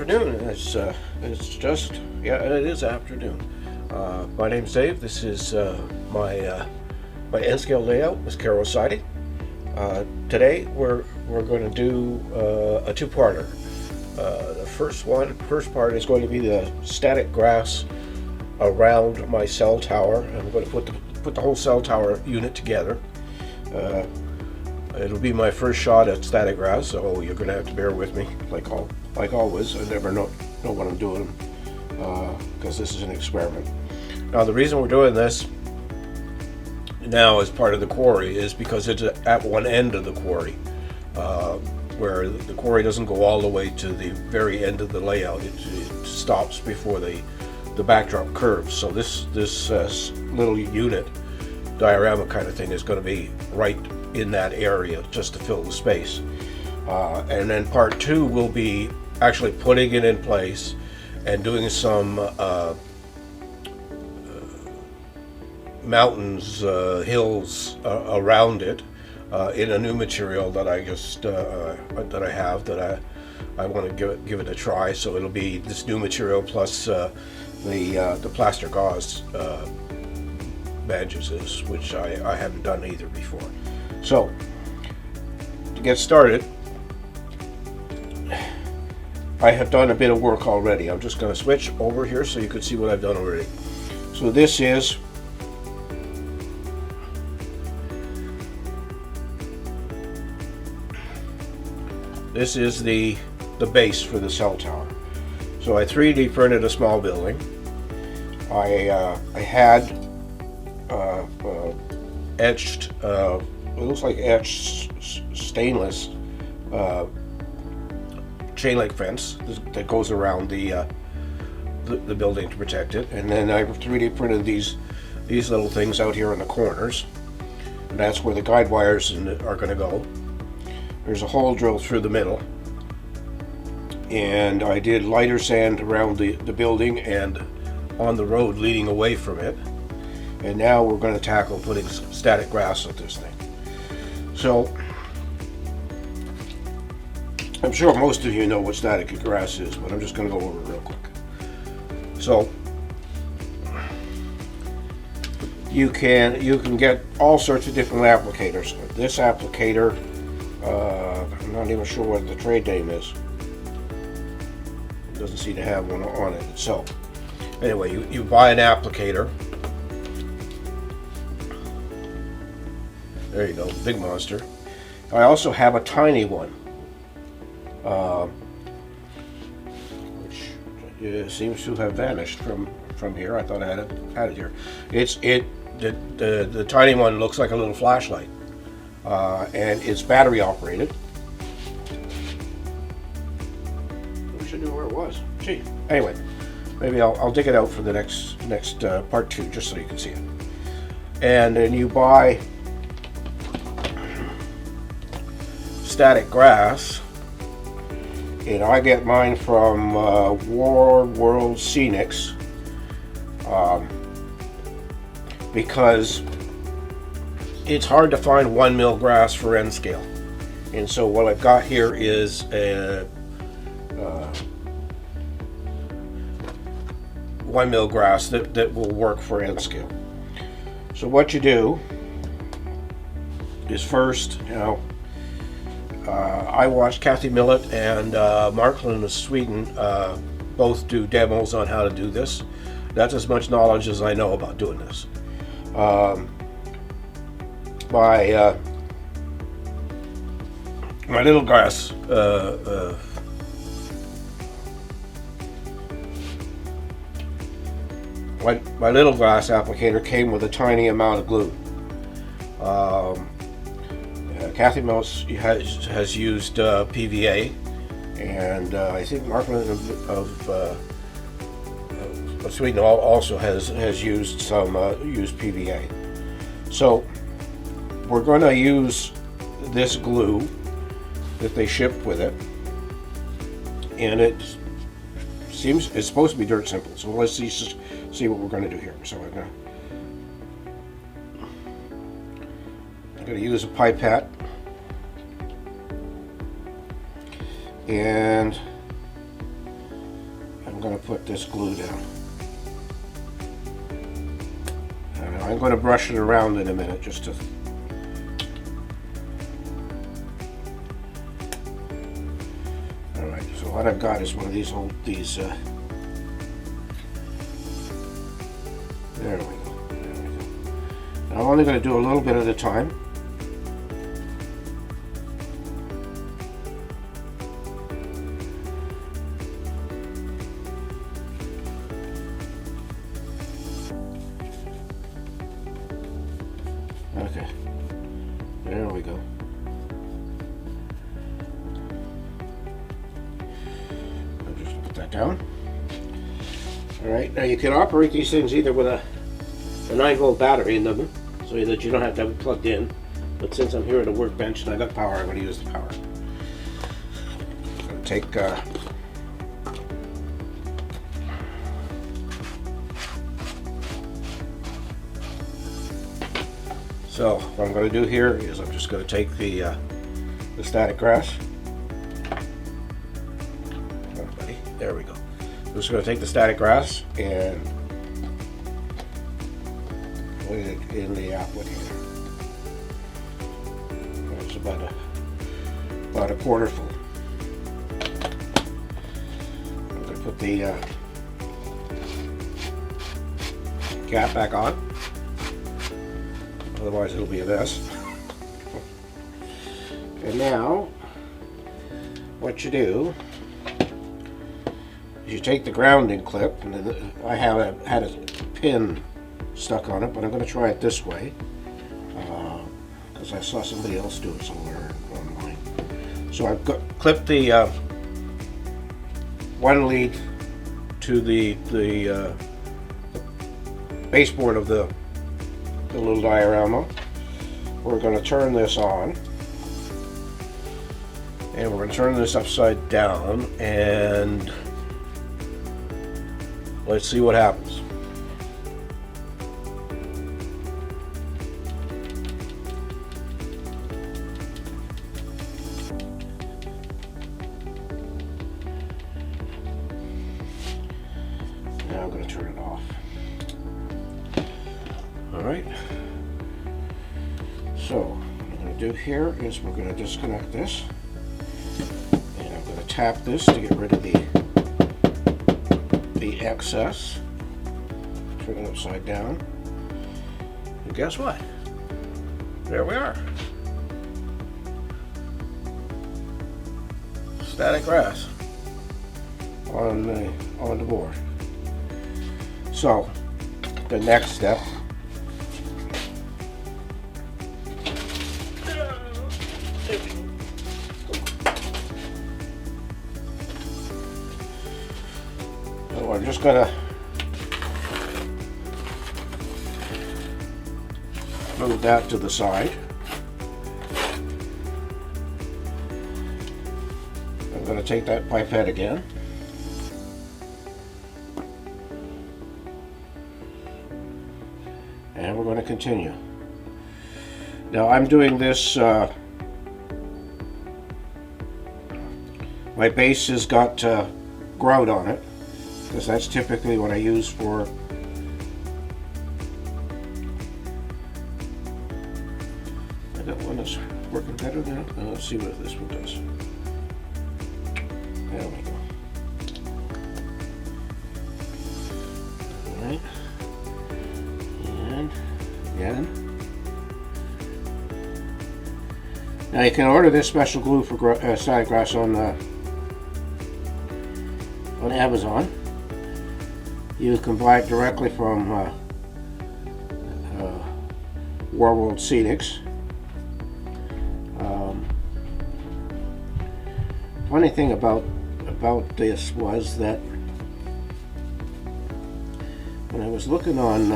afternoon. It's just, yeah, it is afternoon. My name's Dave. This is my N scale layout with Carol Siding. Today we're going to do a two-parter. The first part is going to be the static grass around my cell tower. I'm going to put the whole cell tower unit together. It'll be my first shot at static grass, so you're going to have to bear with me, like always. I never know what I'm doing because this is an experiment. Now, the reason we're doing this now as part of the quarry is because it's at one end of the quarry, where the quarry doesn't go all the way to the very end of the layout. It stops before the backdrop curves. So this little unit diorama kind of thing is going to be right in that area just to fill the space. And then part two will be actually putting it in place and doing some mountains, hills around it in a new material that I want to give it a try. So it'll be this new material plus the plaster gauze badges, which I haven't done either before. So to get started, I have done a bit of work already. I'm just going to switch over here so you can see what I've done already. So this is the base for the cell tower. So I 3D printed a small building. I had etched, it looks like etched stainless chain link fence that goes around the building to protect it, and then I 3D printed these little things out here in the corners, and that's where the guide wires are going to go. There's a hole drilled through the middle, and I did lighter sand around the building and on the road leading away from it. And now we're going to tackle putting static grass on this thing. So I'm sure most of you know what static grass is, but I'm just going to go over it real quick. So you can get all sorts of different applicators. This applicator, I'm not even sure what the trade name is. It doesn't seem to have one on it. So anyway, you buy an applicator. There you go, big monster. I also have a tiny one, which seems to have vanished from here. I thought I had it here. The tiny one looks like a little flashlight, and it's battery operated. I wish I knew where it was. Gee. Anyway, maybe I'll dig it out for the next part two, just so you can see it. And then you buy static grass, and I get mine from World Scenics, because it's hard to find 1 mil grass for N scale, and so what I've got here is a 1 mil grass that will work for N scale. So what you do is first, I watched Kathy Millett and Marklund of Sweden both do demos on how to do this. That's as much knowledge as I know about doing this. My little grass my little grass applicator came with a tiny amount of glue. Kathy Mouse has used PVA, and I think Marklund of Sweden also has used PVA. So we're going to use this glue that they ship with it, and it's supposed to be dirt simple. So let's see what we're going to do here. So I'm going to use a pipette. And I'm going to put this glue down. I'm going to brush it around in a minute just to. Alright, so what I've got is one of these there we go. Now I'm only going to do a little bit at a time. Okay, there we go. I'll just put that down. Alright, now you can operate these things either with a 9-volt battery in them, so that you don't have to have it plugged in. But since I'm here at a workbench and I got power, I'm going to use the power. I'm going to take so what I'm going to do here is I'm just going to take the static grass. Oh, buddy. There we go. I'm just going to take the static grass and put it in the applicator. It's about a quarter full. I'm going to put the cap back on. Otherwise it'll be a mess. And now what you do is you take the grounding clip, and then I had a pin stuck on it, but I'm going to try it this way because I saw somebody else do it somewhere online. So I've clipped the one lead to the baseboard of the little diorama. We're going to turn this on, and we're going to turn this upside down, and let's see what happens. Now I'm going to turn it off. Alright, so what I'm going to do here is we're going to disconnect this, and I'm going to tap this to get rid of the excess, turn it upside down, and guess what? There we are. Static grass on the board. So the next step I'm just gonna move that to the side. I'm gonna take that pipette again. And we're going to continue. Now I'm doing this, my base has got grout on it, because that's typically what I use for I got one that's working better now. Let's see what this one does. There we go. Alright. And again. Now you can order this special glue for static grass on Amazon. You can buy it directly from World Scenics. Funny thing about this was that when I was looking on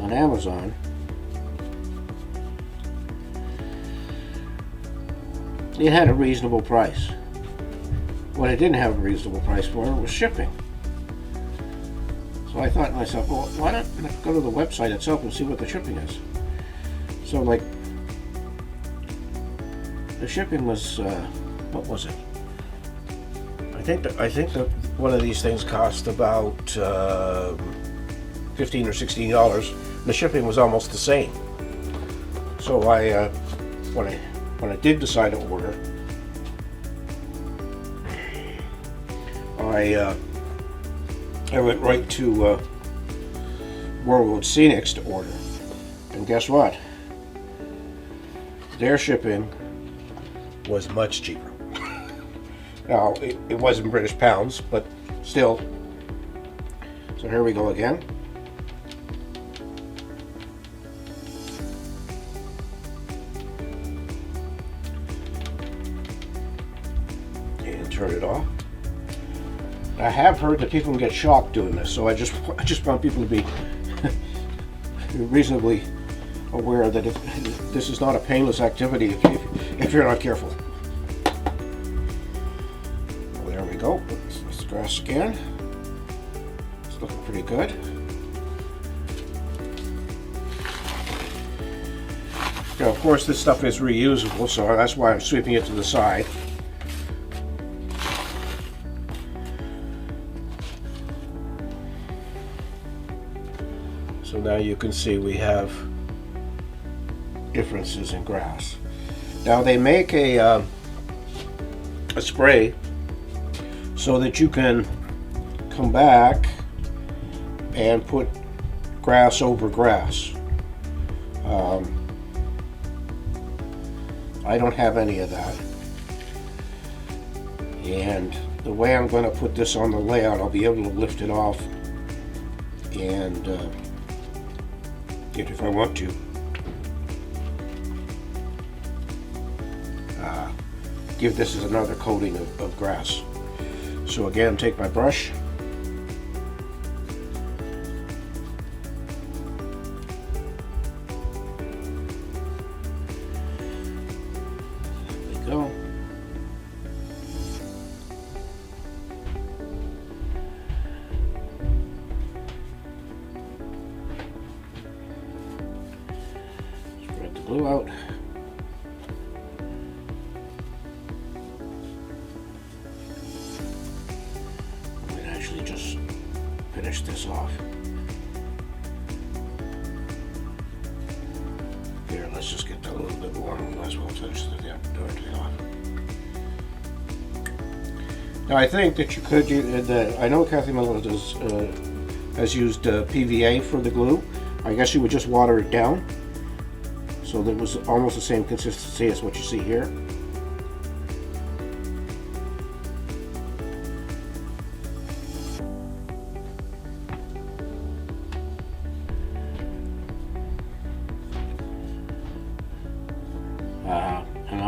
Amazon, it had a reasonable price. What it didn't have a reasonable price for was shipping. So I thought to myself, well, why not go to the website itself and see what the shipping is? So, like, the shipping was, what was it? I I think that one of these things cost about $15 or $16. The shipping was almost the same. So when I did decide to order, I went right to World Scenics to order, and guess what? Their shipping was much cheaper. Now, it wasn't British pounds, but still. So here we go again. And turn it off. I have heard that people can get shocked doing this, so I just want people to be reasonably aware that this is not a painless activity if you're not careful. Well, there we go. Let's grass again. It's looking pretty good. Now, of course, this stuff is reusable, so that's why I'm sweeping it to the side. So now you can see we have differences in grass. Now they make a spray so that you can come back and put grass over grass. I don't have any of that. And the way I'm going to put this on the layout, I'll be able to lift it off and if I want to. Give this as another coating of grass. So again, take my brush. There we go. Spread the glue out. Just finish this off. Here, let's just get that a little bit warm. Might as well finish the directly off. Now, I think that you could use I know Kathy Miller has used PVA for the glue. I guess you would just water it down so that it was almost the same consistency as what you see here. And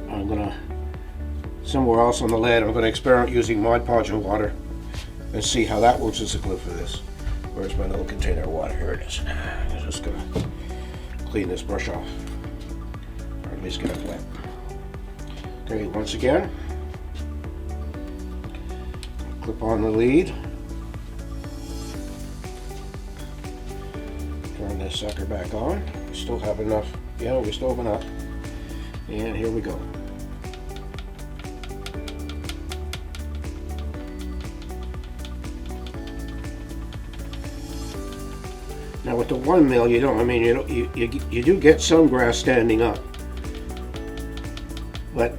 I'm gonna, somewhere else on the lid, I'm gonna experiment using Mod Podge and water and see how that works as a glue for this. Where's my little container of water? Here it is. I'm just gonna clean this brush off, or at least get it wet. Okay, once again, clip on the lead. Turn this sucker back on. We still have enough. Yeah, we still have enough. And here we go. Now with the 1 mil, you don't. I mean, you do get some grass standing up, but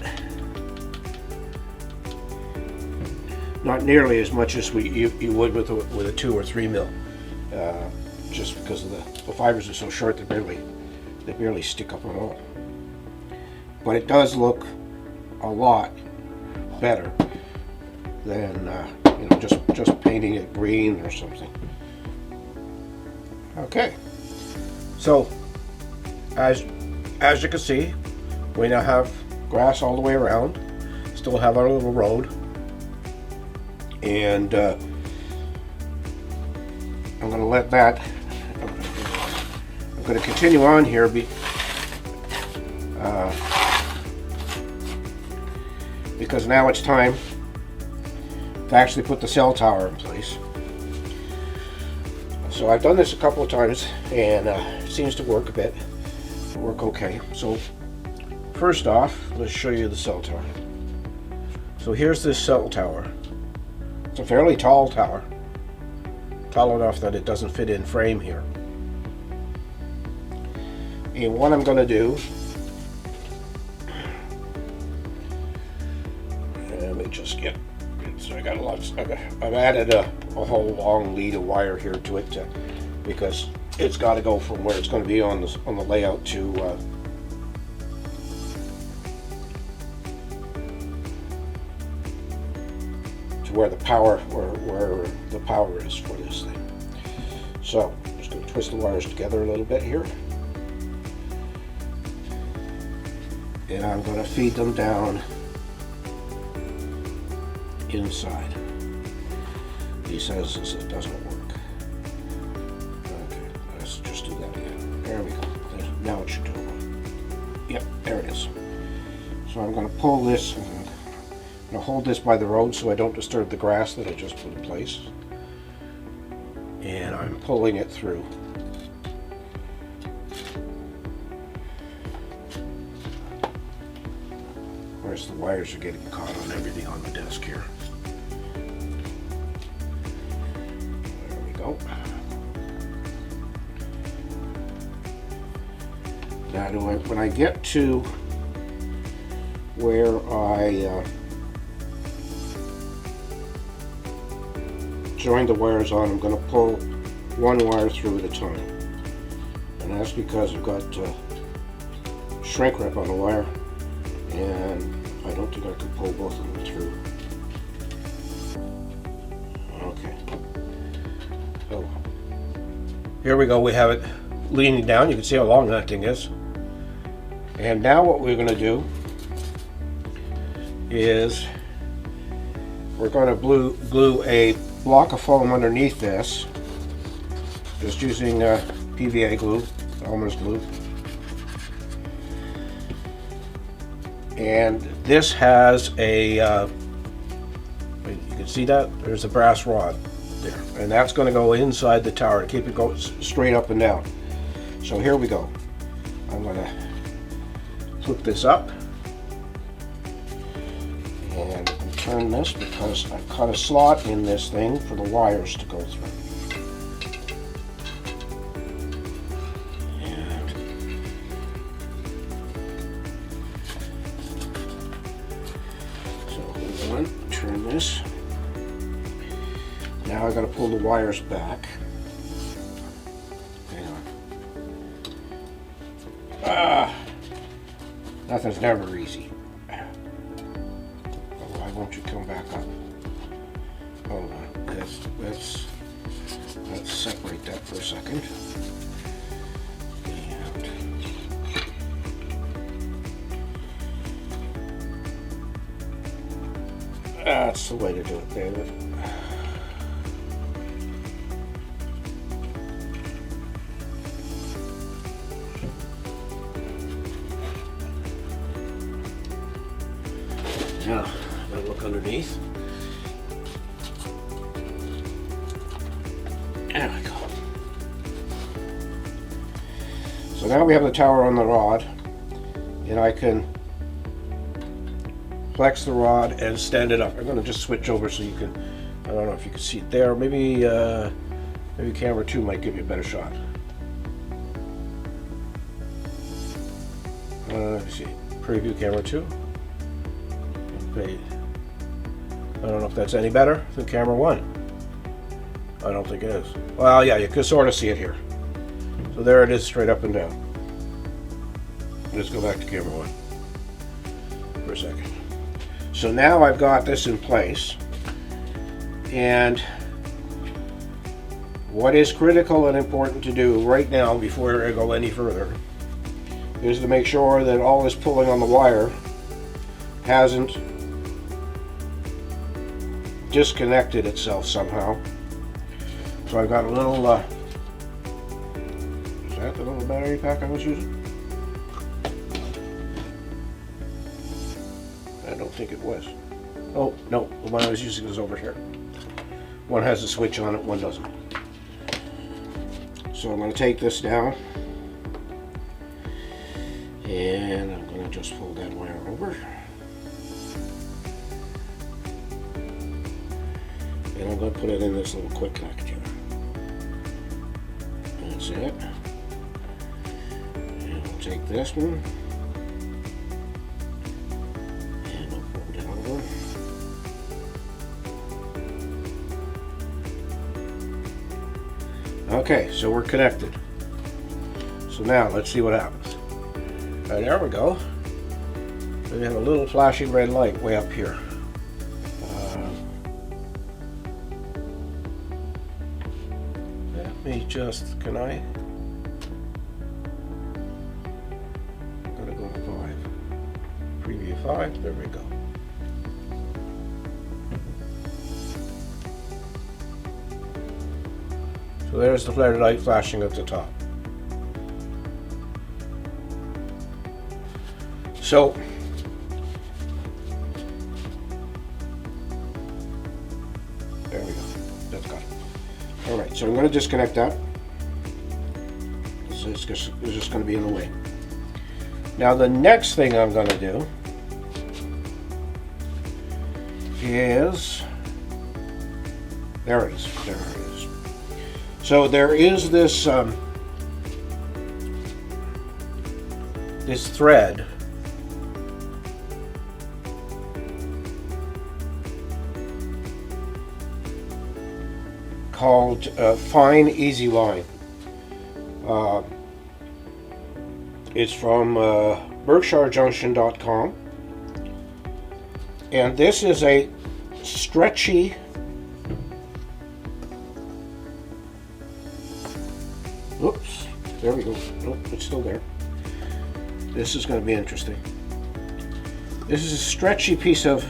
not nearly as much as you would with a 2 or 3 mil, just because of the fibers are so short they barely stick up at all. But it does look a lot better than just painting it green or something. Okay, so as you can see, we now have grass all the way around. Still have our little road, and I'm going to let that. I'm going to continue on here. Because now it's time to actually put the cell tower in place. So I've done this a couple of times, and it seems to work okay. So first off, let's show you the cell tower. So here's this cell tower. It's a fairly tall tower. Tall enough that it doesn't fit in frame here. And what I'm going to do, let me just get, so I got a lot, I've added a whole long lead of wire here to it because it's got to go from where it's going to be on the layout to where the power is for this thing. So I'm just going to twist the wires together a little bit here, and I'm going to feed them down inside. He says this doesn't work. Okay, let's just do that again. There we go. Now it should do it. Yep, there it is. So I'm going to pull this. I'm going to hold this by the road so I don't disturb the grass that I just put in place. And I'm pulling it through. Of course, the wires are getting caught on everything on the desk here. There we go. Now, when I get to where I join the wires on, I'm going to pull one wire through at a time, and that's because I've got shrink wrap on the wire, and I don't think I can pull both of them through. Okay, so here we go. We have it leaning down. You can see how long that thing is. And now what we're going to do is we're going to glue a block of foam underneath this, just using PVA glue, Elmer's glue. And this has a, you can see that? There's a brass rod there. And that's going to go inside the tower to keep it going straight up and down. So here we go. I'm going to flip this up. And turn this because I've cut a slot in this thing for the wires to go through. And so hold on, turn this. Now I've got to pull the wires back. Hang on. Nothing's never easy. Won't you come back up? Hold on. Let's separate that for a second. And that's the way to do it, David. Now, look underneath. There we go. So now we have the tower on the rod, and I can flex the rod and stand it up. I'm going to just switch over so you can, I don't know if you can see it there. Maybe camera 2 might give you a better shot. Let me see. Preview camera 2. Okay. I don't know if that's any better than camera 1. I don't think it is. Well, yeah, you can sort of see it here. So there it is, straight up and down. Let's go back to camera 1 for a second. So now I've got this in place, and what is critical and important to do right now before I go any further is to make sure that all this pulling on the wire hasn't disconnected itself somehow. So I've got a little, is that the little battery pack I was using? I don't think it was. Oh, no, the one I was using is over here. One has a switch on it, one doesn't. So I'm going to take this down, and I'm going to just fold that wire over. And I'm going to put it in this little quick connect here. That's it. And we'll take this one. And we'll fold it over. Okay, so we're connected. So now let's see what happens. There we go. We have a little flashing red light way up here. Let me just, can I? I'm gonna go to 5. Preview 5, there we go. So there's the flare light flashing at the top. So there we go. That's got it. All right, so I'm going to disconnect that. It's just going to be in the way. Now the next thing I'm going to do is, there it is. There it is. So there is this this thread called Fine Easy Line. It's from BerkshireJunction.com, and this is a stretchy oops, there we go. Nope, it's still there. This is going to be interesting. This is a stretchy piece of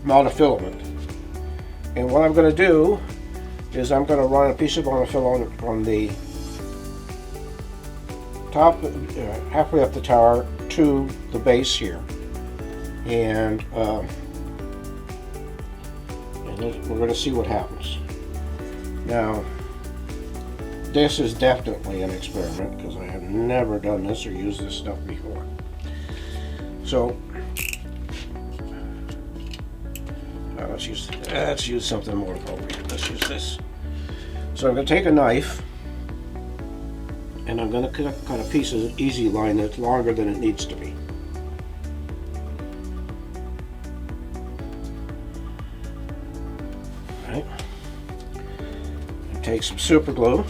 monofilament, and what I'm going to do is I'm going to run a piece of monofilament on the top, halfway up the tower to the base here, and we're going to see what happens. Now, this is definitely an experiment because I have never done this or used this stuff before. So let's use something more appropriate. Let's use this. So I'm going to take a knife and I'm going to cut a piece of easy line that's longer than it needs to be. All right. And take some super glue.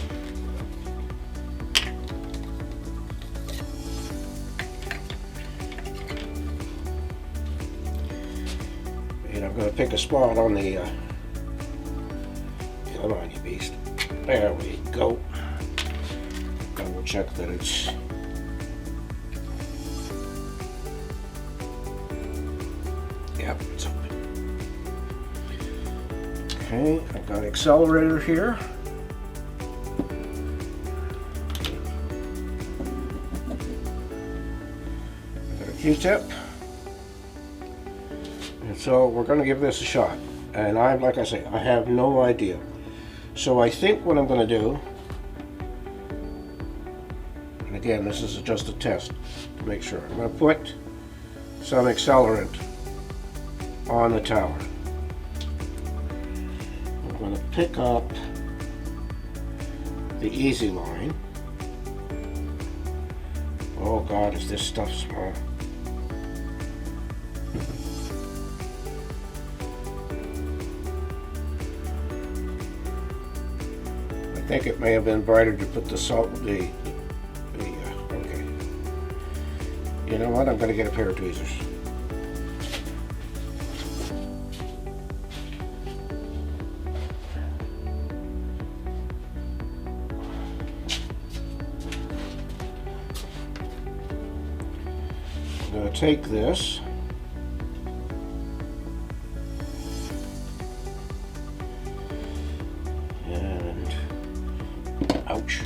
And I'm going to pick a spot on the, come on you beast. There we go. Double check that it's, yep, it's open. Okay, I've got an accelerator here. I've got a Q-tip. And so we're going to give this a shot. And like I say, I have no idea. So I think what I'm going to do, and again, this is just a test to make sure. I'm going to put some accelerant on the tower. I'm going to pick up the easy line. Oh God, is this stuff small? I think it may have been brighter to put the salt, okay. You know what? I'm going to get a pair of tweezers. I'm going to take this. Ouch.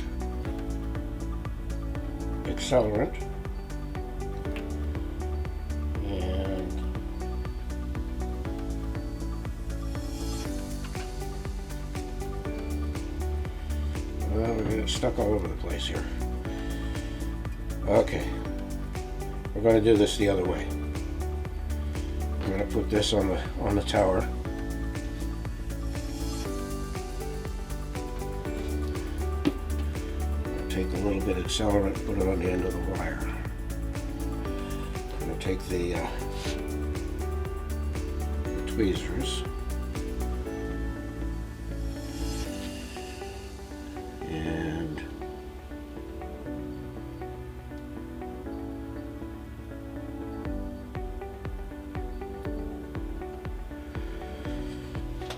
Accelerant. And well, we're getting stuck all over the place here. Okay. We're going to do this the other way. I'm going to put this on the tower. take a little bit of accelerant and put it on the end of the wire. I'm going to take the tweezers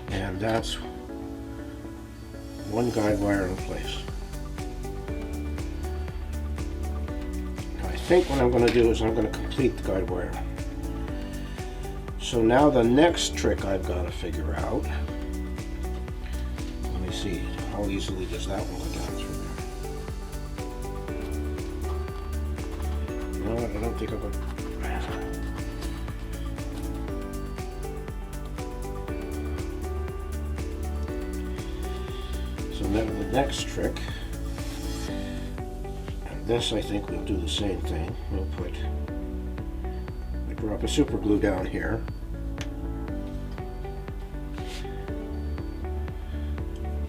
and that's one guide wire in place. Now I think what I'm going to do is I'm going to complete the guide wire. So now the next trick I've got to figure out, let me see, how easily does that one go down through there? You know what, I don't think I'm going to. So now the next trick, and this I think we'll do the same thing. We'll drop a super glue down here.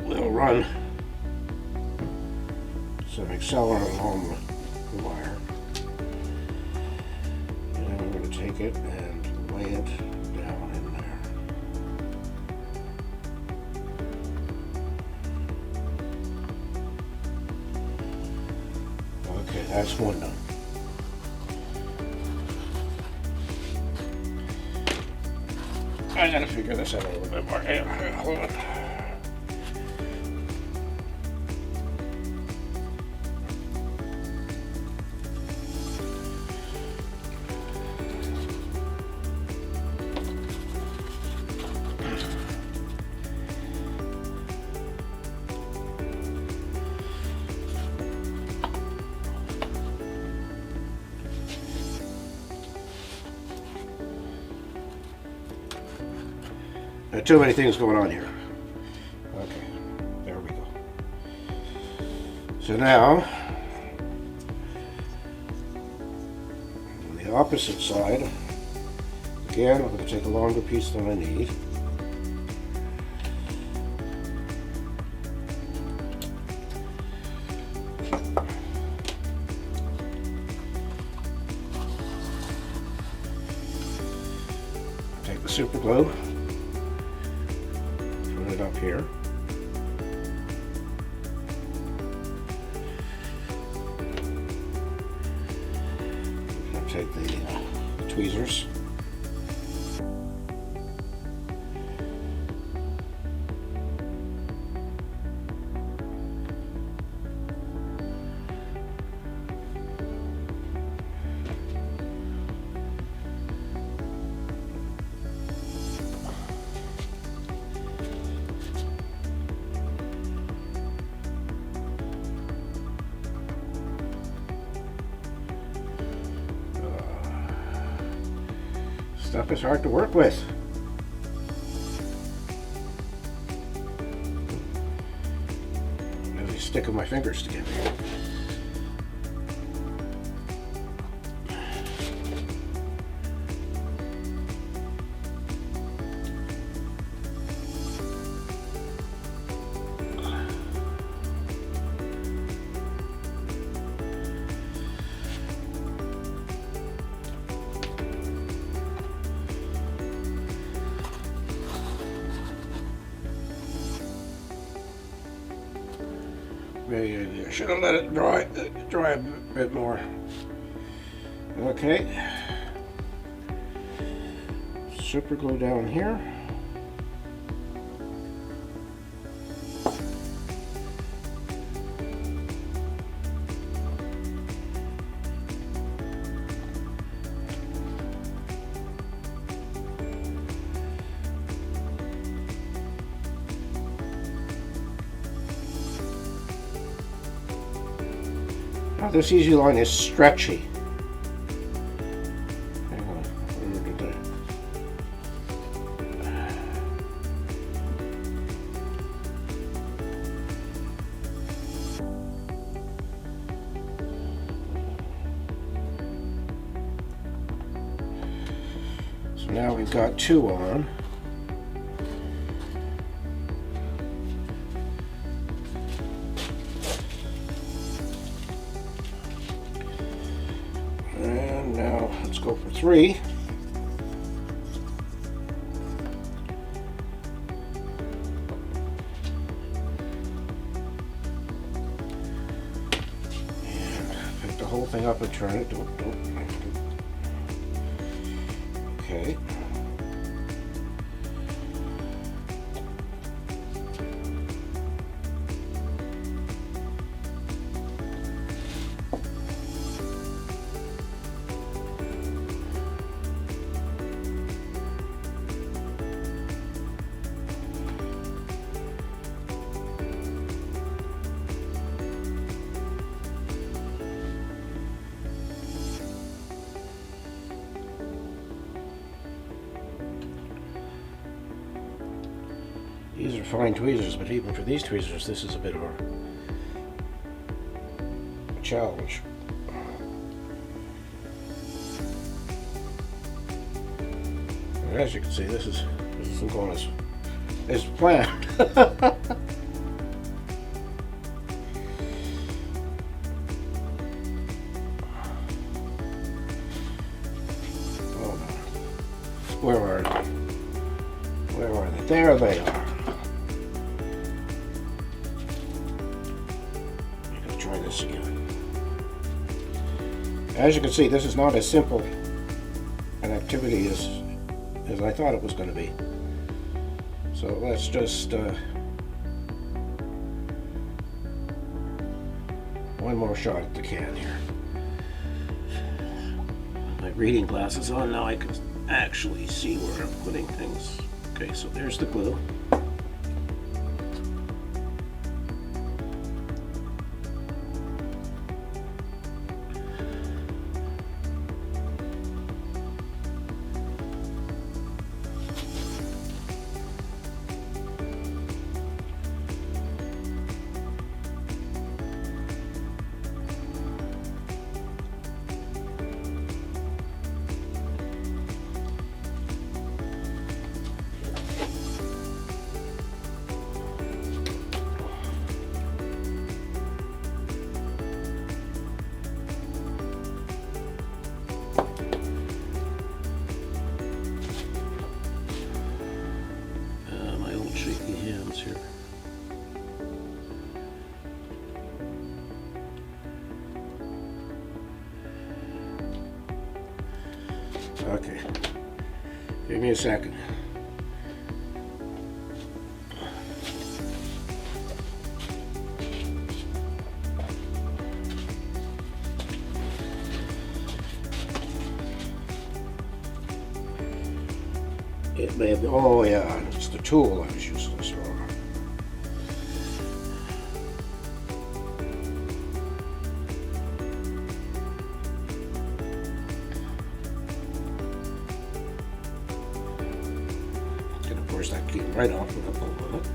We'll run some accelerant along the wire. And then we're going to take it and lay it down in there. Okay, that's one done. I gotta figure this out a little bit more. Hold on. Too many things going on here. Okay, there we go. So now, on the opposite side, again, I'm going to take a longer piece than I need. Take the super glue. It up here. I'll take the tweezers. Stuff is hard to work with. I'm really sticking my fingers together. Maybe I should have let it dry a bit more. Okay. Super glue down here. Now this easy line is stretchy. Hang on, where did I? So now we've got two on. Now let's go for 3. And pick the whole thing up and turn it. Don't. Okay. These are fine tweezers, but even for these tweezers, this is a bit of a challenge. And as you can see, this isn't going as planned. Oh no. Where are they? Where are they? There they are. Try this again. As you can see, this is not as simple an activity as I thought it was going to be. So let's just one more shot at the can here. My reading glasses on now, I can actually see where I'm putting things. Okay, so there's the glue. Here. Okay, give me a second. It may have been, oh yeah, it's the tool I was using this for. And of course that came right off with a bolt on it.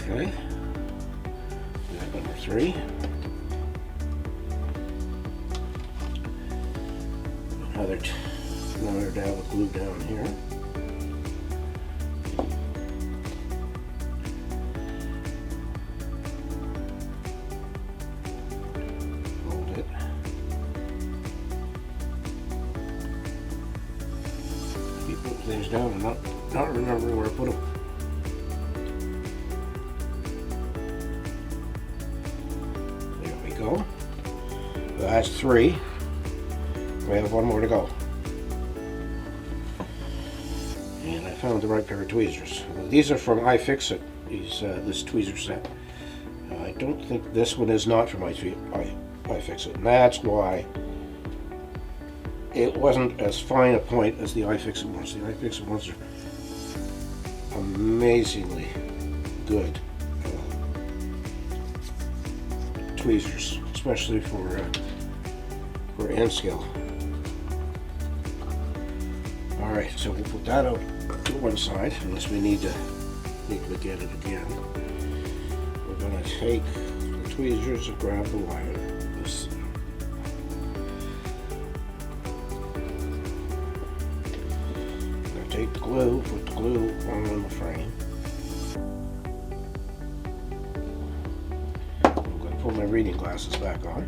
Okay, number 3. Another dab of glue down here. Hold it. Keep putting things down and not remembering where to put them. Go. That's 3. We have 1 more to go. And I found the right pair of tweezers. These are from iFixit. This tweezer set. I don't think this one is not from iFixit, and that's why it wasn't as fine a point as the iFixit ones. The iFixit ones are amazingly good. Tweezers, especially for end scale. Alright, so we'll put that out to one side, unless we need to get it again. We're going to take the tweezers and grab the wire. This. I'm going to take the glue, put the glue on the frame. I'm going to put my reading glasses back on.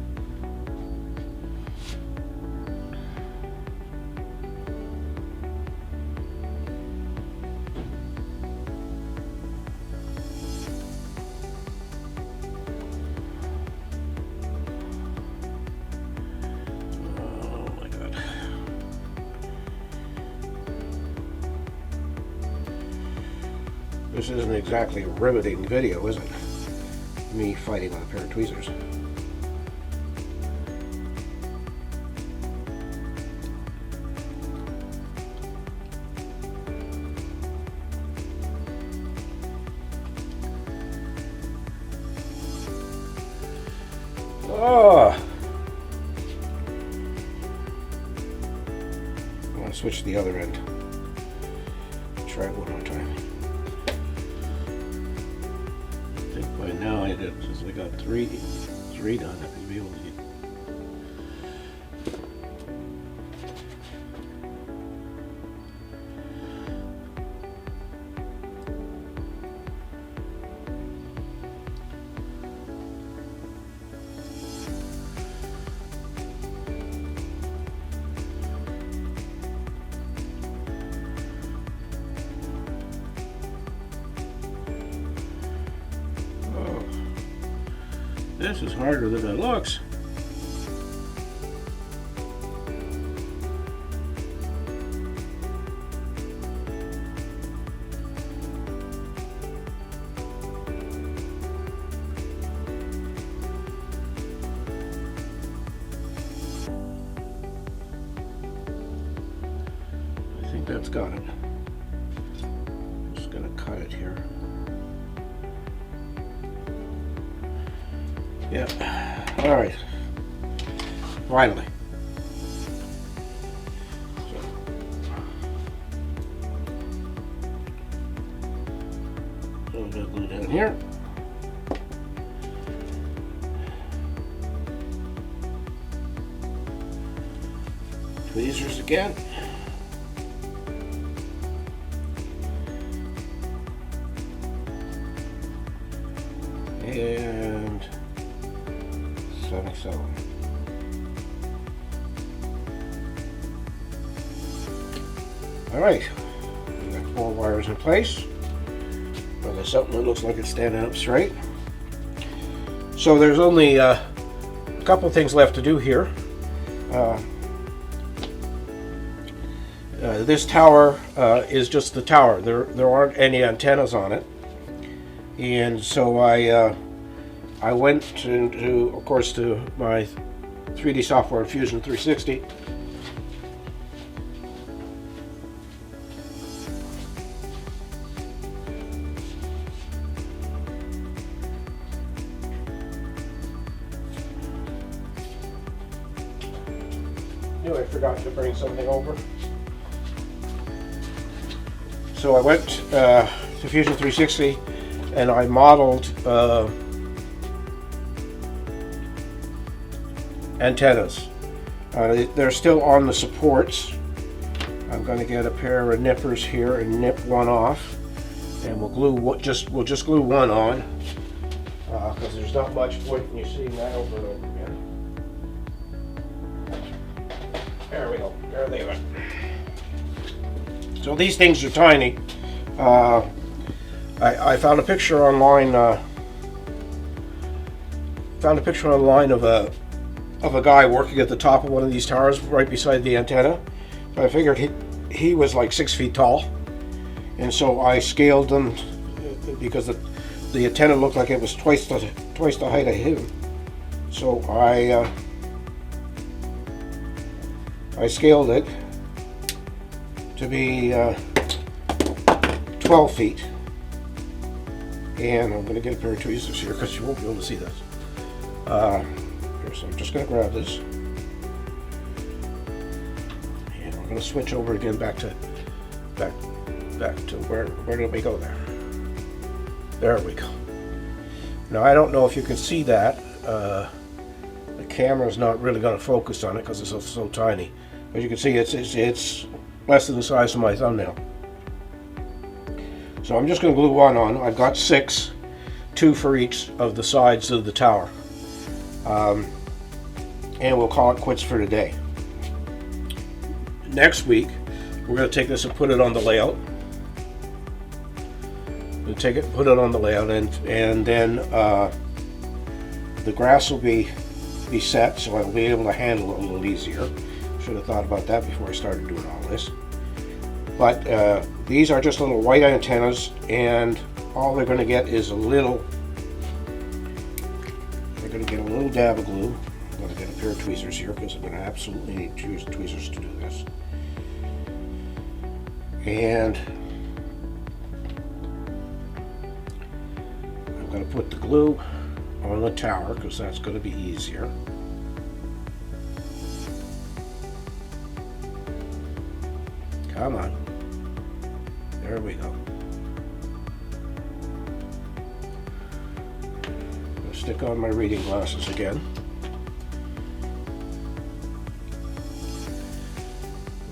This isn't exactly a riveting video, is it? Me fighting with a pair of tweezers. Oh! I want to switch to the other end. Try it one more time. By now I did, since I got three done, I could be able to get. This is harder than it looks. I think that's got it. I'm just going to cut it here. Yeah. All right. Finally. So, a little bit of glue down here. Tweezers again. And so. All right, we got 4 wires in place. Well, there's something that looks like it's standing up straight. So there's only a couple things left to do here. This tower is just the tower. There aren't any antennas on it, and so I went into, of course, to my 3D software, Fusion 360. Knew I forgot to bring something over. So I went to Fusion 360 and I modeled antennas. They're still on the supports. I'm going to get a pair of nippers here and nip one off, and we'll just glue one on because there's not much point in you seeing that over and over again. There we go. There they are. So these things are tiny. I found a picture online. Of a guy working at the top of one of these towers right beside the antenna. I figured he was like 6 feet tall, and so I scaled them because the antenna looked like it was twice the height of him. So I scaled it to be 12 feet, and I'm going to get a pair of tweezers here because you won't be able to see this. So I'm just going to grab this, and we're going to switch over again back to where did we go there? There we go. Now I don't know if you can see that. The camera's not really going to focus on it because it's so tiny. But you can see it's less than the size of my thumbnail. So I'm just going to glue one on. I've got 6, 2 for each of the sides of the tower. And we'll call it quits for today. Next week, we're going to take this and put it on the layout. We'll take it, put it on the layout, and then the grass will be set, so I'll be able to handle it a little easier. Should have thought about that before I started doing all this. But these are just little white antennas, and all they're going to get is a little. They're going to get a little dab of glue. I'm going to get a pair of tweezers here because I'm going to absolutely need to use tweezers to do this. And I'm going to put the glue on the tower because that's going to be easier. Come on. There we go. I'm going to stick on my reading glasses again.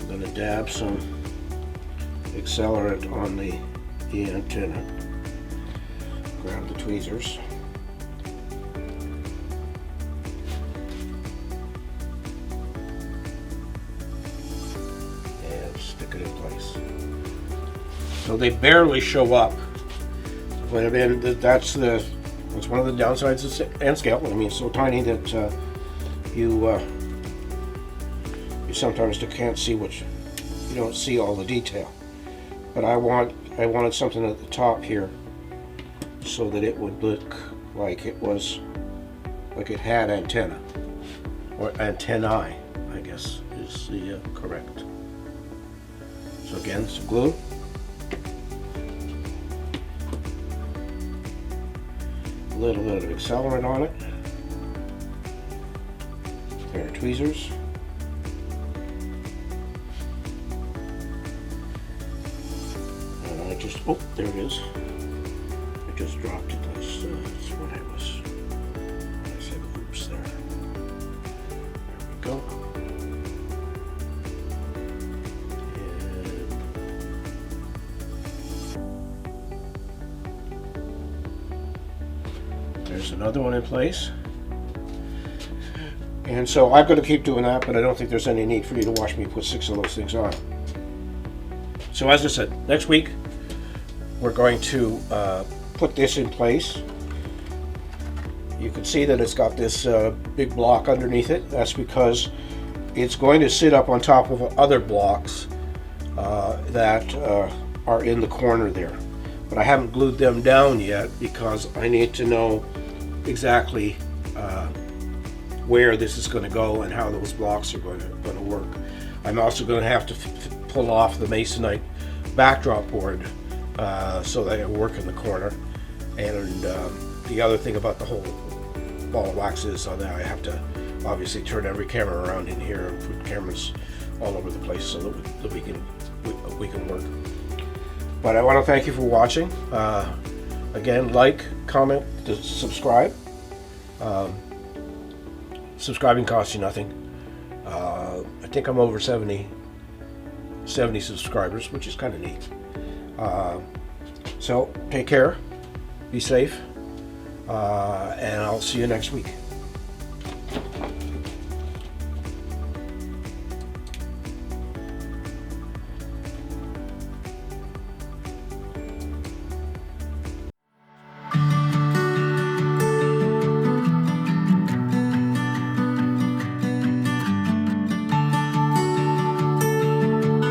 I'm going to dab some accelerant on the antenna. Grab the tweezers. And stick it in place. So they barely show up. But then that's one of the downsides of and scale. I mean, it's so tiny that you sometimes can't see you don't see all the detail. But I wanted something at the top here so that it would look like it had antenna, or antennae, I guess is the correct. So again, some glue. A little bit of accelerant on it. A pair of tweezers. Oh, there it is. I just dropped it. That's what I said. Oops, there. There we go. And there's another one in place. And so I'm going to keep doing that, but I don't think there's any need for you to watch me put 6 of those things on. So as I said, next week, we're going to put this in place. You can see that it's got this big block underneath it. That's because it's going to sit up on top of other blocks that are in the corner there. But I haven't glued them down yet because I need to know exactly where this is going to go and how those blocks are going to work. I'm also going to have to pull off the masonite backdrop board so that it'll work in the corner. And the other thing about the whole ball of wax is that I have to obviously turn every camera around in here and put cameras all over the place so that we can work. But I want to thank you for watching. Again, like, comment, subscribe. Subscribing costs you nothing. I think I'm over 70 subscribers, which is kind of neat. So take care, be safe, and I'll see you next week.